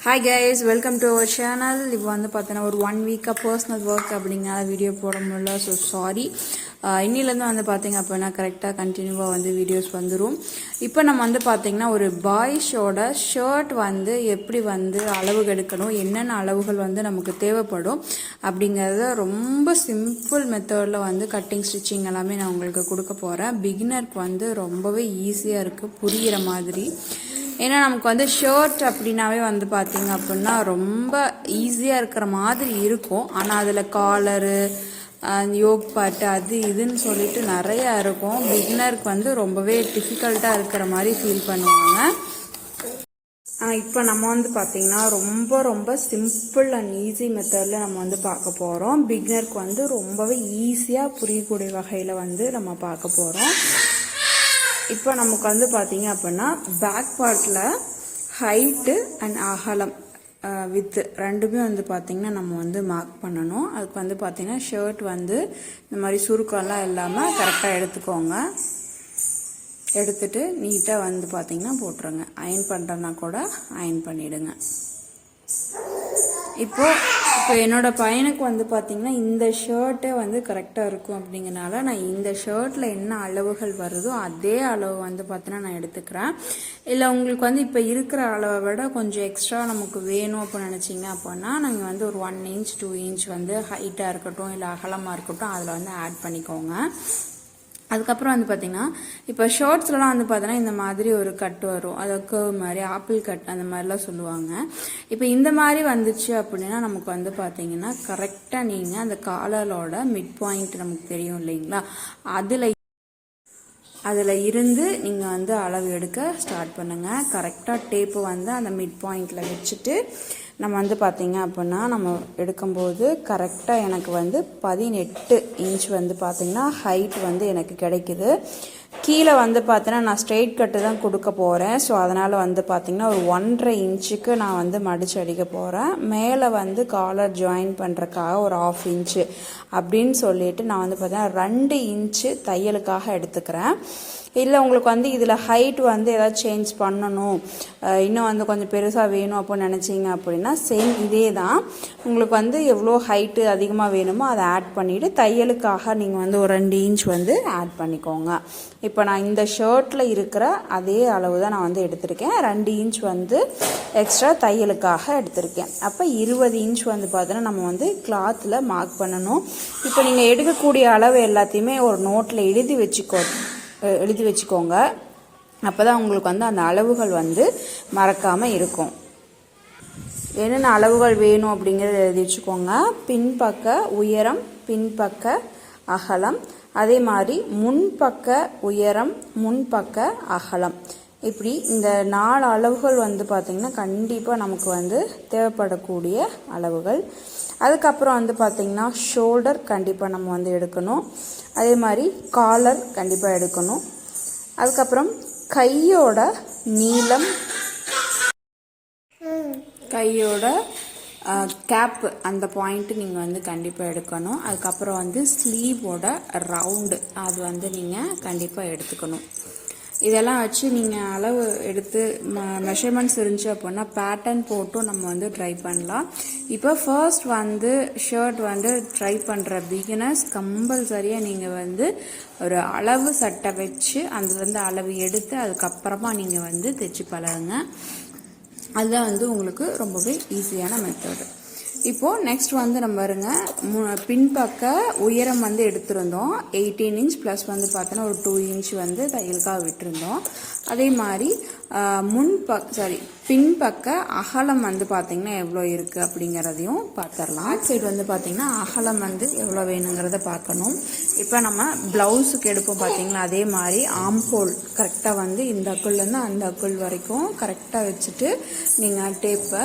Hi guys, welcome to our channel. இப்போ வந்து பார்த்தீங்கன்னா ஒரு 1 வீக்காக பர்சனல் ஒர்க் அப்படிங்கிறத வீடியோ போட முடியல. So sorry. இன்னிலேருந்து வந்து பார்த்தீங்க அப்படின்னா கரெக்டாக கண்டினியூவாக வந்து வீடியோஸ் வந்துடும். இப்போ நம்ம வந்து பார்த்தீங்கன்னா ஒரு பாய்ஸோட ஷர்ட் வந்து எப்படி வந்து அளவு எடுக்கணும், என்னென்ன அளவுகள் வந்து நமக்கு தேவைப்படும் அப்படிங்கிறத ரொம்ப சிம்பிள் மெத்தடில் வந்து கட்டிங் ஸ்டிச்சிங் எல்லாமே நான் உங்களுக்கு கொடுக்க போகிறேன். பிகினருக்கு வந்து ரொம்பவே ஈஸியாக இருக்குது, புரிகிற மாதிரி. ஏன்னா நமக்கு வந்து ஷர்ட் அப்படின்னாவே வந்து பார்த்தீங்க அப்படின்னா ரொம்ப ஈஸியாக இருக்கிற மாதிரி இருக்கும். ஆனால் அதில் காலரு, யோக் பாட்டு, அது இதுன்னு சொல்லிட்டு நிறையா இருக்கும். பிகினருக்கு வந்து ரொம்பவே டிஃபிகல்ட்டாக இருக்கிற மாதிரி ஃபீல் பண்ணுவாங்க. இப்போ நம்ம வந்து பார்த்தீங்கன்னா ரொம்ப ரொம்ப சிம்பிள் அண்ட் ஈஸி மெத்தடில் நம்ம வந்து பார்க்க போகிறோம். பிகினருக்கு வந்து ரொம்பவே ஈஸியாக புரியக்கூடிய வகையில் வந்து நம்ம பார்க்க போகிறோம். இப்போ நமக்கு வந்து பார்த்தீங்க அப்படின்னா பேக் பார்ட்டில் ஹைட்டு அண்ட் அகலம் வித்து ரெண்டுமே வந்து பார்த்திங்கன்னா நம்ம வந்து மார்க் பண்ணணும். அதுக்கு வந்து பார்த்திங்கன்னா ஷர்ட் வந்து இந்த மாதிரி சுருக்கம்லாம் இல்லாமல் கரெக்டாக எடுத்துக்கோங்க. எடுத்துட்டு நீட்டாக வந்து பார்த்திங்கன்னா போட்டுருங்க. அயன் பண்ணுறதுனா கூட அயன் பண்ணிவிடுங்க. இப்போ என்னோட பையனுக்கு வந்து பார்த்திங்கன்னா இந்த ஷர்ட்டே வந்து கரெக்டாக இருக்கும் அப்படிங்கிறனால நான் இந்த ஷர்ட்டில் என்ன அளவுகள் வருதோ அதே அளவு வந்து பார்த்தீங்கன்னா நான் எடுத்துக்கிறேன். இல்லை உங்களுக்கு வந்து இப்போ இருக்கிற அளவை விட கொஞ்சம் எக்ஸ்ட்ரா நமக்கு வேணும் அப்படின்னு நினச்சிங்க அப்படின்னா நாங்கள் வந்து ஒரு 1 இன்ச் 2 இன்ச் வந்து ஹைட்டாக இருக்கட்டும் இல்லை அகலமாக இருக்கட்டும் அதில் வந்து ஆட் பண்ணிக்கோங்க. அதுக்கப்புறம் வந்து பார்த்தீங்கன்னா இப்போ ஷார்ட்ஸ்லாம் வந்து பார்த்தீங்கன்னா இந்த மாதிரி ஒரு கட் வரும், அது கர்வ் மாதிரி ஆப்பிள் கட் அந்த மாதிரிலாம் சொல்லுவாங்க. இப்போ இந்த மாதிரி வந்துச்சு அப்படின்னா நமக்கு வந்து பார்த்தீங்கன்னா கரெக்டாக நீங்கள் அந்த காலரோட மிட் பாயிண்ட் நமக்கு தெரியும் இல்லைங்களா, அதில் இருந்து நீங்கள் வந்து அளவு எடுக்க ஸ்டார்ட் பண்ணுங்கள். கரெக்டாக டேப்பு வந்து அந்த மிட் பாயிண்டில் வச்சுட்டு நம்ம வந்து பார்த்தீங்க அப்படின்னா நம்ம எடுக்கும்போது கரெக்டாக எனக்கு வந்து 18 இன்ச் வந்து பார்த்திங்கன்னா ஹைட் வந்து எனக்கு கிடைக்குது. கீழே வந்து பார்த்தீங்கன்னா நான் ஸ்ட்ரெயிட் கட்டு தான் கொடுக்க போகிறேன். ஸோ அதனால் வந்து பார்த்திங்கன்னா ஒரு 1.5 இன்ச்சுக்கு நான் வந்து மடித்து அடிக்க போகிறேன். மேலே வந்து காலர் ஜாயின் பண்ணுறக்காக ஒரு 1/2 இன்ச்சு அப்படின்னு சொல்லிட்டு நான் வந்து பார்த்தீங்கன்னா 2 இன்ச்சு தையலுக்காக எடுத்துக்கிறேன். இல்லை உங்களுக்கு வந்து இதில் ஹைட் வந்து ஏதாவது சேஞ்ச் பண்ணணும், இன்னும் வந்து கொஞ்சம் பெருசாக வேணும் அப்படின்னு நினச்சிங்க அப்படின்னா சேம் இதே தான். உங்களுக்கு வந்து எவ்வளோ ஹைட்டு அதிகமாக வேணுமோ அதை ஆட் பண்ணிவிட்டு தையலுக்காக நீங்கள் வந்து ஒரு 2 இன்ச் வந்து ஆட் பண்ணிக்கோங்க. இப்போ நான் இந்த ஷர்ட்டில் இருக்கிற அதே அளவு தான் நான் வந்து எடுத்திருக்கேன். 2 இன்ச் வந்து எக்ஸ்ட்ரா தையலுக்காக எடுத்திருக்கேன். அப்போ 20 இன்ச் வந்து பார்த்தோன்னா நம்ம வந்து கிளாத்தில் மார்க் பண்ணணும். இப்போ நீங்கள் எடுக்கக்கூடிய அளவு எல்லாத்தையுமே ஒரு நோட்டில் எழுதி வச்சுக்கோங்க. அப்போ தான் உங்களுக்கு வந்து அந்த அளவுகள் வந்து மறக்காமல் இருக்கும். என்னென்ன அளவுகள் வேணும் அப்படிங்கிறத எழுதி வச்சுக்கோங்க. பின்பக்க உயரம், பின்பக்க அகலம், அதே மாதிரி முன்பக்க உயரம், முன்பக்க அகலம், இப்படி இந்த 4 அளவுகள் வந்து பார்த்திங்கன்னா கண்டிப்பாக நமக்கு வந்து தேவைப்படக்கூடிய அளவுகள். அதுக்கப்புறம் வந்து பார்த்திங்கன்னா ஷோல்டர் கண்டிப்பாக நம்ம வந்து எடுக்கணும். அதே மாதிரி காலர் கண்டிப்பாக எடுக்கணும். அதுக்கப்புறம் கையோட நீளம், கையோட கேப்பு அந்த பாயிண்ட்டு நீங்கள் வந்து கண்டிப்பாக எடுக்கணும். அதுக்கப்புறம் வந்து ஸ்லீவோட ரவுண்டு அது வந்து நீங்கள் கண்டிப்பாக எடுத்துக்கணும். இதெல்லாம் வச்சு நீங்கள் அளவு எடுத்து மெஷர்மெண்ட்ஸ் இருந்துச்சு அப்படின்னா பேட்டர்ன் போட்டும் நம்ம வந்து ட்ரை பண்ணலாம். இப்போ ஃபர்ஸ்ட் வந்து ஷர்ட் வந்து ட்ரை பண்ணுற பிகினர்ஸ் கம்பல்சரியாக நீங்கள் வந்து ஒரு அளவு சட்டை வச்சு அதுலேருந்து அளவு எடுத்து அதுக்கப்புறமா நீங்கள் வந்து தைச்சி பழகுங்க. அதுதான் வந்து உங்களுக்கு ரொம்பவே ஈஸியான மெத்தடு. இப்போது நெக்ஸ்ட் வந்து நம்ம வருங்க பின்பக்க உயரம் வந்து எடுத்திருந்தோம் 18 இன்ச் ப்ளஸ் வந்து பார்த்தோன்னா ஒரு 2 இன்ச் வந்து தையலுக்காக விட்டுருந்தோம். அதே மாதிரி பின்பக்க அகலம் வந்து பார்த்திங்கன்னா எவ்வளோ இருக்குது அப்படிங்கிறதையும் பார்த்துடலாம். பேக் சைடு வந்து பார்த்திங்கன்னா அகலம் வந்து எவ்வளோ வேணுங்கிறத பார்க்கணும். இப்போ நம்ம ப்ளவுஸுக்கு எடுப்போம் பார்த்திங்களா, அதே மாதிரி ஆம்ஹோல் கரெக்டாக வந்து இந்த அக்குள்லேருந்து அந்த அக்குள் வரைக்கும் கரெக்டாக வச்சுட்டு நீங்கள் டேப்பை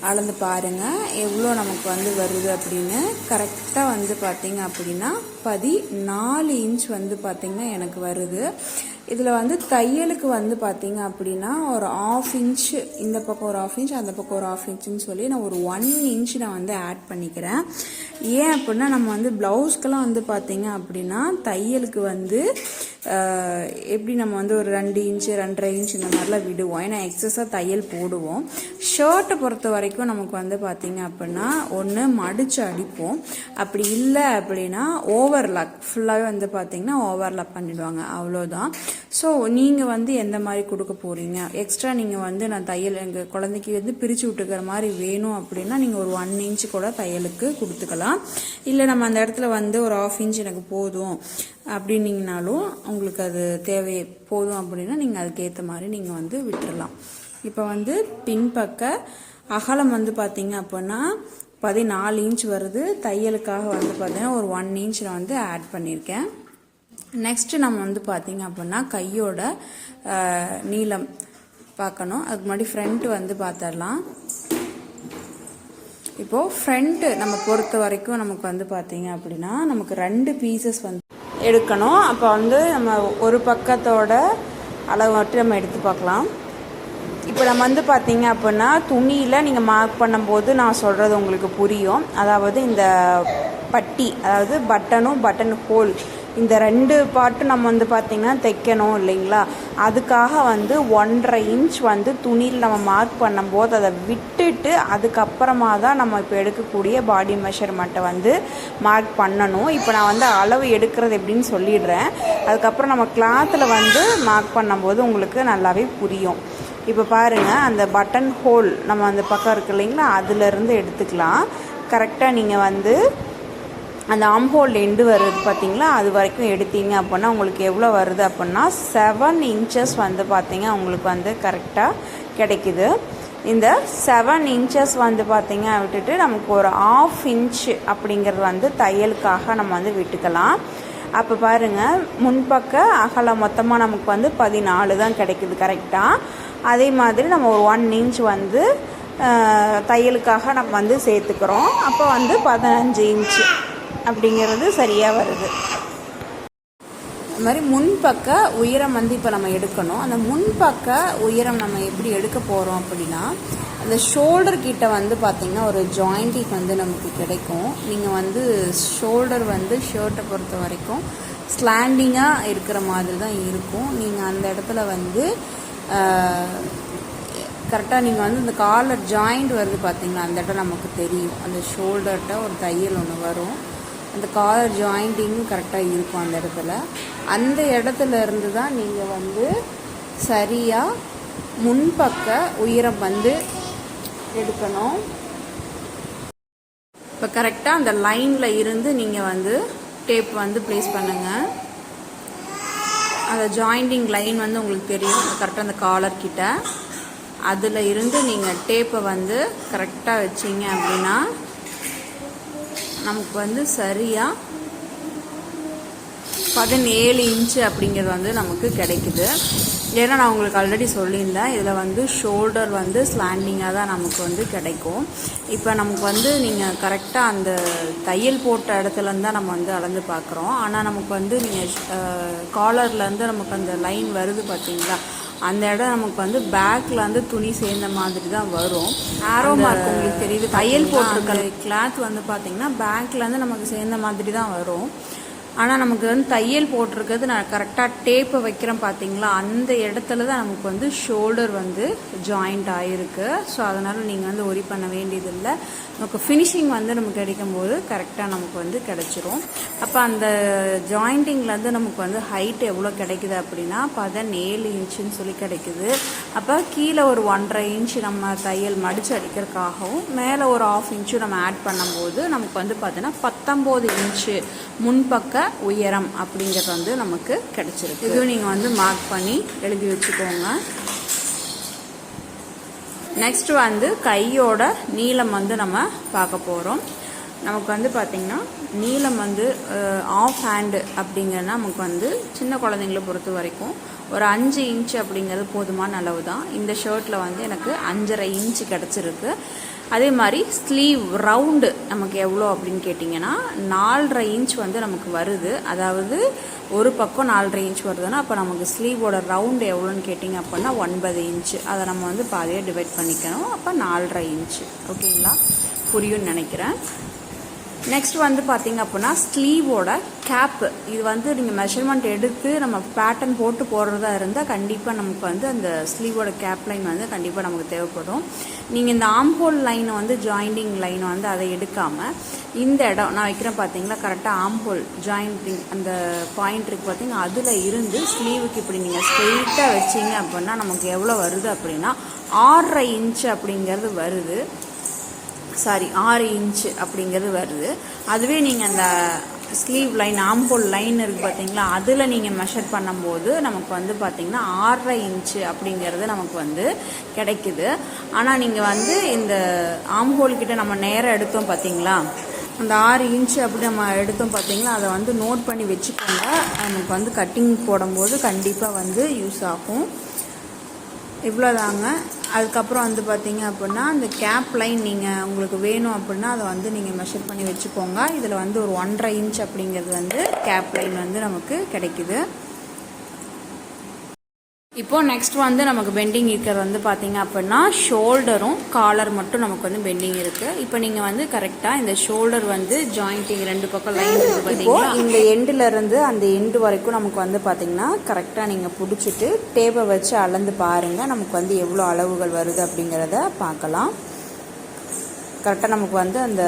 அளந்து பாருங்கள் எவ்வளோ நமக்கு வந்து வருது அப்படின்னு. கரெக்டாக வந்து பார்த்திங்க அப்படின்னா 14 இன்ச் வந்து பார்த்திங்கன்னா எனக்கு வருது. இதில் வந்து தையலுக்கு வந்து பார்த்திங்க அப்படின்னா ஒரு 1/2 இன்ச்சு இந்த பக்கம் ஒரு 1/2 இன்ச் அந்த பக்கம் ஒரு 1/2 இன்ச்சுன்னு சொல்லி நான் ஒரு 1 இன்ச் நான் வந்து ஆட் பண்ணிக்கிறேன். ஏன் அப்படின்னா நம்ம வந்து ப்ளவுஸ்க்கெல்லாம் வந்து பார்த்திங்க அப்படின்னா தையலுக்கு வந்து எப்படி நம்ம வந்து ஒரு 2 இன்ச்சு 2.5 இன்ச் இந்த மாதிரிலாம் விடுவோம். ஏன்னா எக்ஸஸாக தையல் போடுவோம். ஷர்ட்டை பொறுத்த வரைக்கும் நமக்கு வந்து பார்த்தீங்க அப்படின்னா ஒன்று மடித்து அடிப்போம், அப்படி இல்லை அப்படின்னா ஓவர்லாக் ஃபுல்லாகவே வந்து பார்த்தீங்கன்னா ஓவர்லாக் பண்ணிடுவாங்க, அவ்வளோதான். ஸோ நீங்கள் வந்து எந்த மாதிரி கொடுக்க போகிறீங்க, எக்ஸ்ட்ரா நீங்கள் வந்து நான் தையல் எங்கள் குழந்தைக்கு வந்து பிரித்து விட்டுக்கிற மாதிரி வேணும் அப்படின்னா நீங்கள் ஒரு 1 இன்ச்சு கூட தையலுக்கு கொடுத்துக்கலாம். இல்லை நம்ம அந்த இடத்துல வந்து ஒரு 1/2 இன்ச் எனக்கு போதும் அப்படின்னீங்கனாலும் உங்களுக்கு அது தேவை போதும் அப்படின்னா நீங்கள் அதுக்கேற்ற மாதிரி நீங்கள் வந்து விட்டுடலாம். இப்போ வந்து பின்பக்க அகலம் வந்து பார்த்தீங்க அப்படின்னா 14 இன்ச் வருது. தையலுக்காக வந்து பார்த்தீங்கன்னா ஒரு 1 இன்ச் நான் வந்து ஆட் பண்ணியிருக்கேன். நெக்ஸ்ட்டு நம்ம வந்து பார்த்தீங்க அப்படின்னா கையோட நீளம் பார்க்கணும். அதுக்கு முன்னாடி ஃப்ரண்ட் வந்து பார்த்துடலாம். இப்போது ஃப்ரண்ட்டு நம்ம பொறுத்த வரைக்கும் நமக்கு வந்து பார்த்தீங்க அப்படின்னா நமக்கு 2 பீசஸ் வந்து எடுக்கணும். அப்போ வந்து நம்ம ஒரு பக்கத்தோட அளவு மட்டும் நம்ம எடுத்து பார்க்கலாம். இப்போ நம்ம வந்து பார்த்தீங்க அப்படின்னா துணியில் நீங்கள் மார்க் பண்ணும்போது நான் சொல்கிறது உங்களுக்கு புரியும். அதாவது இந்த பட்டி, அதாவது பட்டன் ஹோல், இந்த 2 பார்ட்டும் நம்ம வந்து பார்த்திங்கன்னா தைக்கணும் இல்லைங்களா. அதுக்காக வந்து 1.5 இன்ச் வந்து துணியில் நம்ம மார்க் பண்ணும்போது அதை விட்டுட்டு அதுக்கப்புறமா தான் நம்ம இப்போ எடுக்கக்கூடிய பாடி மெஷர்மெண்ட்டை வந்து மார்க் பண்ணணும். இப்போ நான் வந்து அளவு எடுக்கிறது எப்படின்னு சொல்லிடுறேன். அதுக்கப்புறம் நம்ம கிளாத்தில் வந்து மார்க் பண்ணும்போது உங்களுக்கு நல்லாவே புரியும். இப்போ பாருங்கள், அந்த பட்டன் ஹோல் நம்ம அந்த பக்கம் இருக்கு இல்லைங்களா, அதிலேருந்து எடுத்துக்கலாம். கரெக்டாக நீங்கள் வந்து அந்த ஆம்ஹோல் எண்டு வருது பார்த்தீங்களா, அது வரைக்கும் எடுத்தீங்க அப்படின்னா உங்களுக்கு எவ்வளோ வருது அப்படின்னா 7 இன்ச்சஸ் வந்து பார்த்தீங்க உங்களுக்கு வந்து கரெக்டாக கிடைக்குது. இந்த 7 இன்ச்சஸ் வந்து பார்த்தீங்க விட்டுட்டு நமக்கு ஒரு 1/2 இன்ச் அப்படிங்கிறது வந்து தையலுக்காக நம்ம வந்து விட்டுக்கலாம். அப்போ பாருங்கள், முன்பக்க அகலம் மொத்தமாக நமக்கு வந்து 14 தான் கிடைக்குது கரெக்டாக. அதே மாதிரி நம்ம ஒரு 1 இன்ச் வந்து தையலுக்காக நம்ம வந்து சேர்த்துக்கிறோம். அப்போ வந்து 15 இன்ச்சு அப்படிங்கிறது சரியாக வருது. அது மாதிரி முன்பக்க உயரம் வந்து இப்போ நம்ம எடுக்கணும். அந்த முன்பக்க உயரம் நம்ம எப்படி எடுக்க போகிறோம் அப்படின்னா, அந்த ஷோல்டர் கிட்ட வந்து பார்த்திங்கன்னா ஒரு ஜாயிண்டிங் வந்து நமக்கு கிடைக்கும். நீங்கள் வந்து ஷோல்டர் வந்து ஷர்ட்டை பொறுத்த வரைக்கும் ஸ்லாண்டிங்காக இருக்கிற மாதிரி தான் இருக்கும். நீங்கள் அந்த இடத்துல வந்து கரெக்டாக நீங்கள் வந்து இந்த காலர் ஜாயிண்ட் வருது பார்த்திங்களா, அந்த இடம் நமக்கு தெரியும். அந்த ஷோல்டர்கிட்ட ஒரு தையல் ஒன்று வரும், அந்த காலர் ஜாயிண்டிங்கும் கரெக்டாக இருக்கும் அந்த இடத்துல. அந்த இடத்துல இருந்து தான் நீங்கள் வந்து சரியாக முன்பக்க உயரம் வந்து எடுக்கணும். இப்போ கரெக்டாக அந்த லைனில் இருந்து நீங்கள் வந்து டேப் வந்து ப்ளேஸ் பண்ணுங்கள். அந்த ஜாயிண்டிங் லைன் வந்து உங்களுக்கு தெரியும் கரெக்டாக அந்த காலர் கிட்ட. அதில் இருந்து நீங்கள் டேப்பை வந்து கரெக்டாக வச்சிங்க அப்படின்னா நமக்கு வந்து சரியாக 17 இன்ச்சு அப்படிங்கிறது வந்து நமக்கு கிடைக்குது. ஏன்னா நான் உங்களுக்கு ஆல்ரெடி சொல்லியிருந்தேன், இதில் வந்து ஷோல்டர் வந்து ஸ்லாண்டிங்காக தான் நமக்கு வந்து கிடைக்கும். இப்போ நமக்கு வந்து நீங்கள் கரெக்டாக அந்த தையல் போட்ட இடத்துலேருந்து தான் நம்ம வந்து அளந்து பார்க்குறோம். ஆனால் நமக்கு வந்து நீங்கள் காலர்லேருந்து நமக்கு அந்த லைன் வருது பார்த்தீங்களா, அந்த இடம் நமக்கு வந்து பேக்கில் வந்து துணி சேர்ந்த மாதிரி தான் வரும். ஆரோ மார்க் உங்களுக்கு தெரியுது, தையல் போட்டிருக்க கிளாத் வந்து பார்த்தீங்கன்னா பேக்லேருந்து நமக்கு சேர்ந்த மாதிரி தான் வரும். ஆனால் நமக்கு வந்து தையல் போட்டிருக்கிறது நான் கரெக்டாக டேப்பை வைக்கிறேன் பார்த்தீங்களா, அந்த இடத்துல தான் நமக்கு வந்து ஷோல்டர் வந்து ஜாயிண்ட் ஆகிருக்கு. ஸோ அதனால் நீங்கள் வந்து ஒரி பண்ண வேண்டியதில்லை. நமக்கு ஃபினிஷிங் வந்து நமக்கு கிடைக்கும்போது கரெக்டாக நமக்கு வந்து கிடச்சிரும். அப்போ அந்த ஜாயிண்டிங்லேருந்து நமக்கு வந்து ஹைட் எவ்வளோ கிடைக்குது அப்படின்னா 17 இன்ச்சுன்னு சொல்லி கிடைக்குது. அப்போ கீழே ஒரு 1.5 இன்ச்சு நம்ம தையல் மடித்து அடிக்கிறதுக்காகவும் மேலே ஒரு 1/2 இன்ச்சு நம்ம ஆட் பண்ணும்போது நமக்கு வந்து பார்த்தீங்கன்னா 19 இன்ச்சு முன்பக்க உயரம் அப்படிங்கிறது வந்து நமக்கு கிடைச்சிருக்கு. இதுவும் நீங்கள் வந்து மார்க் பண்ணி எழுதி வச்சுக்கோங்க. நெக்ஸ்ட் வந்து கையோட நீளம் வந்து நம்ம பார்க்க போகிறோம். நமக்கு வந்து பார்த்திங்கன்னா நீளம் வந்து ஆஃப் ஹேண்டு அப்படிங்கிறது நமக்கு வந்து சின்ன குழந்தைங்கள பொறுத்த வரைக்கும் ஒரு 5 இன்ச்சு அப்படிங்கிறது போதுமான அளவு தான். இந்த ஷர்ட்டில் வந்து எனக்கு 5.5 இன்ச்சு கிடச்சிருக்கு. அதே மாதிரி ஸ்லீவ் ரவுண்டு நமக்கு எவ்வளோ அப்படின்னு கேட்டிங்கன்னா 4.5 இன்ச் வந்து நமக்கு வருது. அதாவது ஒரு பக்கம் 4.5 இன்ச் வருதுன்னா அப்போ நமக்கு ஸ்லீவோட ரவுண்டு எவ்வளோன்னு கேட்டிங்க அப்படின்னா 9 இன்ச்சு. அதை நம்ம வந்து பாதியாக டிவைட் பண்ணிக்கணும். அப்போ 4.5 இன்ச்சு. ஓகேங்களா, புரியும்னு நினைக்கிறேன். நெக்ஸ்ட் வந்து பார்த்தீங்க அப்படின்னா ஸ்லீவோட கேப்பு. இது வந்து நீங்கள் மெஷர்மெண்ட் எடுத்து நம்ம பேட்டர்ன் போட்டு போடுறதா இருந்தால் கண்டிப்பாக நமக்கு வந்து அந்த ஸ்லீவோட கேப் லைன் வந்து கண்டிப்பாக நமக்கு தேவைப்படும். நீங்கள் இந்த ஆம்ஹோல் லைனை வந்து ஜாயிண்டிங் லைனை வந்து அதை எடுக்காமல் இந்த இடம் நான் வைக்கிறேன் பார்த்தீங்களா, கரெக்டாக ஆம்ஹோல் ஜாயிண்டிங் அந்த பாயிண்ட் இருக்குது பார்த்தீங்கன்னா, அதில் இருந்து ஸ்லீவுக்கு இப்படி நீங்கள் ஸ்ட்ரெயிட்டாக வச்சிங்க அப்படின்னா நமக்கு எவ்வளோ வருது அப்படின்னா 6.5 இன்ச்சு அப்படிங்கிறது வருது. 6 இன்ச்சு அப்படிங்கிறது வருது. அதுவே நீங்கள் அந்த ஸ்லீவ் லைன் ஆம்ஹோல் லைன் இருக்குது பார்த்தீங்களா, அதில் நீங்கள் மெஷர் பண்ணும்போது நமக்கு வந்து பார்த்தீங்கன்னா 6.5 இன்ச்சு அப்படிங்கிறது நமக்கு வந்து கிடைக்குது. ஆனால் நீங்கள் வந்து இந்த ஆம்ஹோல் கிட்ட நம்ம நேராக எடுத்தோம் பார்த்தீங்களா, அந்த 6 இன்ச்சு அப்படி நம்ம எடுத்தோம் பார்த்தீங்களா, அதை வந்து நோட் பண்ணி வச்சுக்கோங்க. நமக்கு வந்து கட்டிங் போடும்போது கண்டிப்பாக வந்து யூஸ் ஆகும். இவ்வளோதாங்க. அதுக்கப்புறம் வந்து பார்த்தீங்க அப்படின்னா அந்த கேப் லைன் நீங்கள் உங்களுக்கு வேணும் அப்படின்னா அதை வந்து நீங்கள் மெஷர் பண்ணி வச்சுக்கோங்க. இதில் வந்து ஒரு 1.5 இன்ச் அப்படிங்கிறது வந்து கேப் லைன் வந்து நமக்கு கிடைக்குது. இப்போ நெக்ஸ்ட் வந்து நமக்கு பெண்டிங் இருக்கிறது வந்து பார்த்தீங்க அப்படின்னா ஷோல்டரும் காலர் மட்டும் நமக்கு வந்து பெண்டிங் இருக்கு. இப்போ நீங்க வந்து கரெக்டா இந்த ஷோல்டர் வந்து ஜாயிண்டிங் 2 பக்கம் லைன் இருக்கு பார்த்தீங்களா, இந்த எண்டுல இருந்து அந்த எண்டு வரைக்கும் நமக்கு வந்து பார்த்தீங்கன்னா கரெக்டா நீங்க பிடிச்சிட்டு டேப்பை வச்சு அளந்து பாருங்க. நமக்கு வந்து எவ்வளோ அளவுகள் வருது அப்படிங்கிறத பார்க்கலாம். கரெக்டாக நமக்கு வந்து அந்த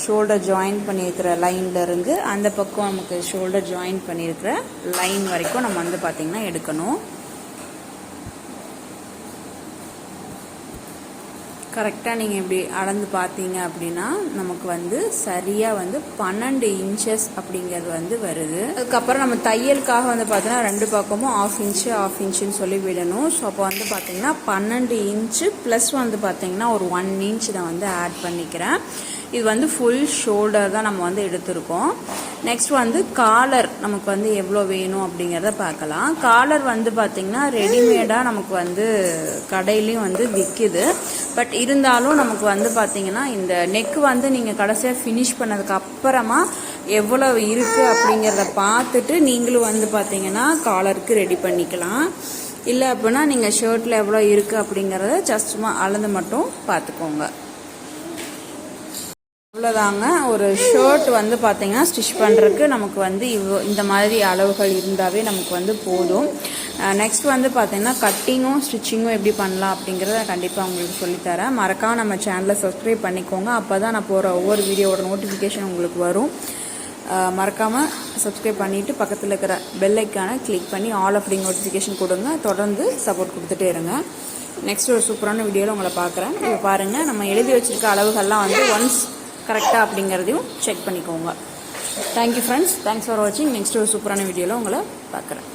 ஷோல்டர் ஜாயின் பண்ணியிருக்கிற லைன்லேருந்து அந்த பக்கம் நமக்கு ஷோல்டர் ஜாயின் பண்ணியிருக்கிற லைன் வரைக்கும் நம்ம வந்து பார்த்திங்கன்னா எடுக்கணும். கரெக்டாக நீங்கள் இப்படி அளந்து பார்த்தீங்க அப்படின்னா நமக்கு வந்து சரியாக வந்து 12 இன்ச்சஸ் அப்படிங்கிறது வந்து வருது. அதுக்கப்புறம் நம்ம தையலுக்காக வந்து பார்த்தீங்கன்னா 2 பக்கமும் 1/2 இன்ச்சுன்னு சொல்லி விடணும். ஸோ அப்போ வந்து பார்த்தீங்கன்னா 12 இன்ச்சு ப்ளஸ் வந்து பார்த்தீங்கன்னா ஒரு 1 இன்ச் நான் வந்து ஆட் பண்ணிக்கிறேன். இது வந்து ஃபுல் ஷோல்டர் தான் நம்ம வந்து எடுத்திருக்கோம். நெக்ஸ்ட் வந்து காலர் நமக்கு வந்து எவ்வளோ வேணும் அப்படிங்கிறத பார்க்கலாம். காலர் வந்து பார்த்திங்கன்னா ரெடிமேடாக நமக்கு வந்து கடையிலையும் வந்து விற்கிது. பட் இருந்தாலும் நமக்கு வந்து பார்த்திங்கன்னா இந்த நெக் வந்து நீங்கள் கடைசியாக ஃபினிஷ் பண்ணதுக்கு அப்புறமா எவ்வளோ இருக்குது அப்படிங்கிறத பார்த்துட்டு நீங்களும் வந்து பார்த்திங்கன்னா காலருக்கு ரெடி பண்ணிக்கலாம். இல்லை அப்படின்னா நீங்கள் ஷர்ட்டில் எவ்வளோ இருக்குது அப்படிங்கிறத ஜஸ்ட்மா அளந்து மட்டும் பார்த்துக்கோங்க. அவ்வளோதாங்க. ஒரு ஷர்ட் வந்து பார்த்தீங்கன்னா ஸ்டிச் பண்ணுறதுக்கு நமக்கு வந்து இந்த மாதிரி அளவுகள் இருந்தாவே நமக்கு வந்து போதும். நெக்ஸ்ட் வந்து பார்த்தீங்கன்னா கட்டிங்கும் ஸ்டிச்சிங்கும் எப்படி பண்ணலாம் அப்படிங்கிறத கண்டிப்பாக உங்களுக்கு சொல்லித்தரேன். மறக்காம நம்ம சேனலை சப்ஸ்கிரைப் பண்ணிக்கோங்க. அப்போ தான் நான் போகிற ஒவ்வொரு வீடியோவோட நோட்டிஃபிகேஷன் உங்களுக்கு வரும். மறக்காமல் சப்ஸ்கிரைப் பண்ணிவிட்டு பக்கத்தில் இருக்கிற பெல் ஐக்கானை கிளிக் பண்ணி ஆல் அப்படிங்கிற நோட்டிஃபிகேஷன் கொடுங்க. தொடர்ந்து சப்போர்ட் கொடுத்துட்டே இருங்க. நெக்ஸ்ட் ஒரு சூப்பரான வீடியோவில் உங்களை பார்க்குறேன். இப்போ பாருங்கள், நம்ம எழுதி வச்சுருக்க அளவுகள்லாம் வந்து ஒன்ஸ் கரெக்டாக அப்படிங்கிறதையும் செக் பண்ணிக்கோங்க. தேங்க்யூ ஃப்ரெண்ட்ஸ், தேங்க்ஸ் ஃபார் வாட்சிங். நெக்ஸ்ட் ஒரு சூப்பரான வீடியோவில் உங்களை பார்க்குறேன்.